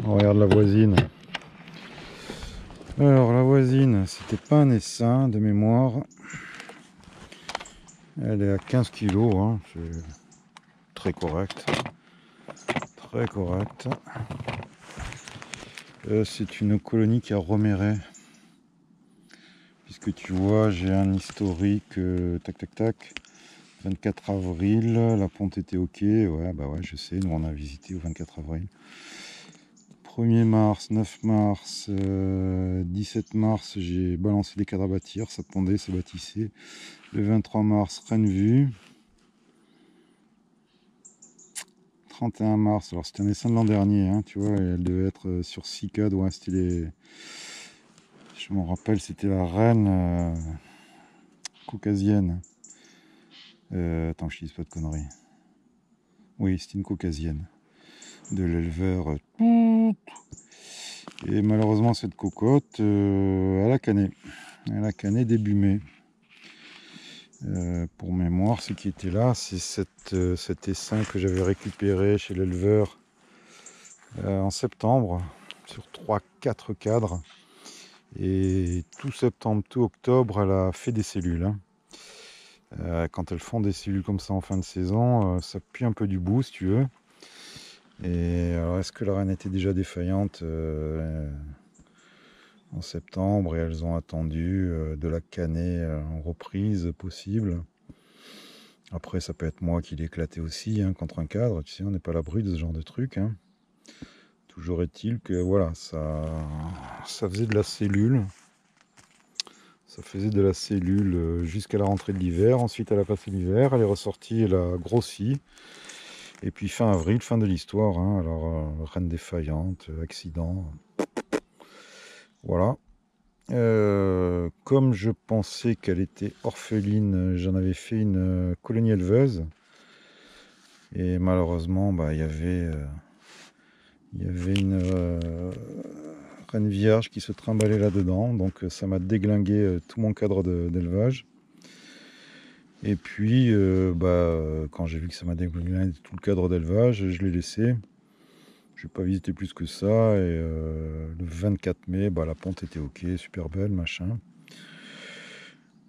On regarde la voisine. Alors la voisine, c'était pas un essaim de mémoire. Elle est à 15 kilos, hein. C'est très correct. Très correct. C'est une colonie qui a Roméret. Puisque tu vois, j'ai un historique, tac tac tac. 24 avril, la ponte était ok. Ouais, bah ouais, je sais, nous on a visité au 24 avril. 1er mars, 9 mars, 17 mars, j'ai balancé des cadres à bâtir, ça pondait, ça bâtissait. Le 23 mars, Rennes vue. 31 mars, alors c'était un essaim de l'an dernier, hein, tu vois, elle devait être sur 6 cadres, ouais, c'était les... Je m'en rappelle, c'était la reine caucasienne. Attends, je ne dis pas de conneries. Oui, c'était une caucasienne. De l'éleveur. Et malheureusement, cette cocotte, elle a cané. Elle a cané début mai. Pour mémoire, ce qui était là, c'est cet essaim que j'avais récupéré chez l'éleveur en septembre, sur 3-4 cadres. Et tout septembre, tout octobre, elle a fait des cellules. Hein. Quand elles font des cellules comme ça en fin de saison, ça pue un peu du bout, si tu veux. Et alors, est-ce que la reine était déjà défaillante en septembre et elles ont attendu de la canner en reprise possible? Après, ça peut être moi qui l'ai éclaté aussi, hein, contre un cadre. Tu sais, on n'est pas à l'abri de ce genre de truc. Hein. Toujours est-il que voilà, ça faisait de la cellule. Ça faisait de la cellule jusqu'à la rentrée de l'hiver. Ensuite, elle a passé l'hiver, elle est ressortie, elle a grossi. Et puis fin avril, fin de l'histoire. Hein. Alors, reine défaillante, accident. Voilà. Comme je pensais qu'elle était orpheline, j'en avais fait une colonie éleveuse. Et malheureusement, bah, il y avait une reine vierge qui se trimballait là-dedans. Donc ça m'a déglingué tout mon cadre d'élevage. Et puis, quand j'ai vu que ça m'a déglingué tout le cadre d'élevage, je l'ai laissé. Je n'ai pas visité plus que ça. Et le 24 mai, la ponte était ok, super belle, machin.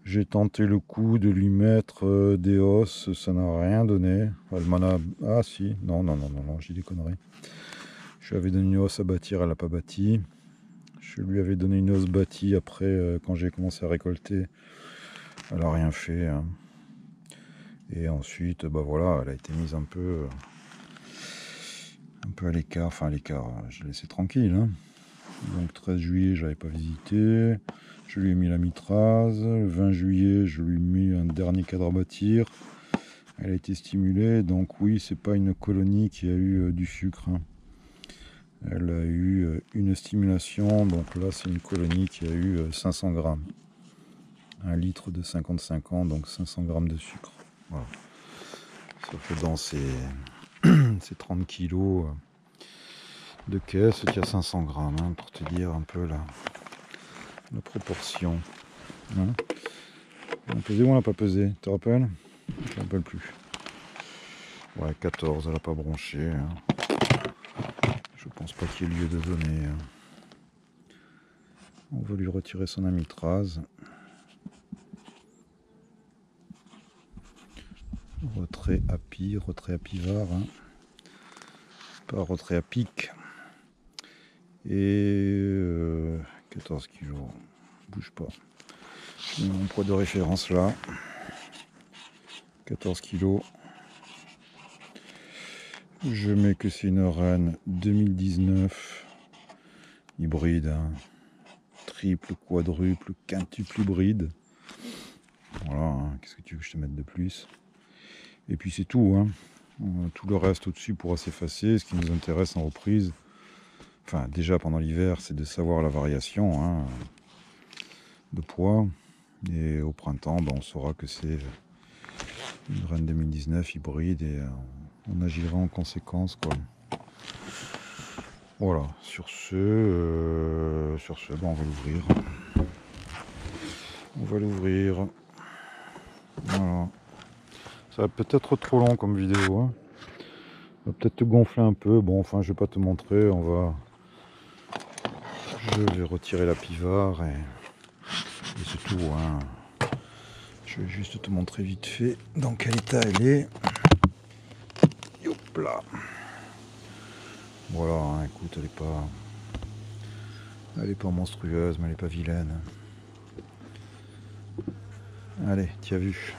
J'ai tenté le coup de lui mettre des os, ça n'a rien donné. Elle m'en a... Ah si, non, j'ai des conneries. Je lui avais donné une os à bâtir, elle n'a pas bâti. Je lui avais donné une os bâtie après, quand j'ai commencé à récolter. Elle n'a rien fait. Hein. Et ensuite, voilà, elle a été mise un peu à l'écart. Enfin, à l'écart, je l'ai laissé tranquille. Hein. Donc 13 juillet, je l'avais pas visité. Je lui ai mis la mitraz. Le 20 juillet, je lui ai mis un dernier cadre à bâtir. Elle a été stimulée. Donc oui, c'est pas une colonie qui a eu du sucre. Hein. Elle a eu une stimulation. Donc là, c'est une colonie qui a eu 500 grammes. 1 litre de 55 ans, donc 500 grammes de sucre. Voilà. Ça fait dans ces 30 kilos de caisse, il y a 500 grammes, hein, pour te dire un peu la proportion. Hein. On a pesé ou on l'a pas pesé? Tu te rappelles? Je ne me rappelle plus. Ouais, 14, elle n'a pas bronché. Hein. Je pense pas qu'il y ait lieu de donner. Hein. On va lui retirer son amitraz. Retrait à pi, retrait à pivard. Hein. Pas retrait à pic. Et 14 kg. Bouge pas. Je mets mon poids de référence là. 14 kg. Je mets que c'est une reine 2019 hybride. Hein. Triple, quadruple, quintuple hybride. Voilà, hein. Qu'est-ce que tu veux que je te mette de plus? Et puis c'est tout. Hein. Tout le reste au-dessus pourra s'effacer. Ce qui nous intéresse en reprise, enfin déjà pendant l'hiver, c'est de savoir la variation hein, de poids. Et au printemps, on saura que c'est une reine 2019 hybride et on agira en conséquence. Quoi. Voilà, sur ce, on va l'ouvrir. On va l'ouvrir. Voilà. Ça va peut-être trop long comme vidéo. Hein. va peut-être te gonfler un peu. Bon, enfin, je vais pas te montrer. Je vais retirer la pivare et c'est tout. Hein. Je vais juste te montrer vite fait dans quel état elle est. Hop là. Voilà, hein, écoute, elle est pas monstrueuse, mais elle est pas vilaine. Allez, tu as vu.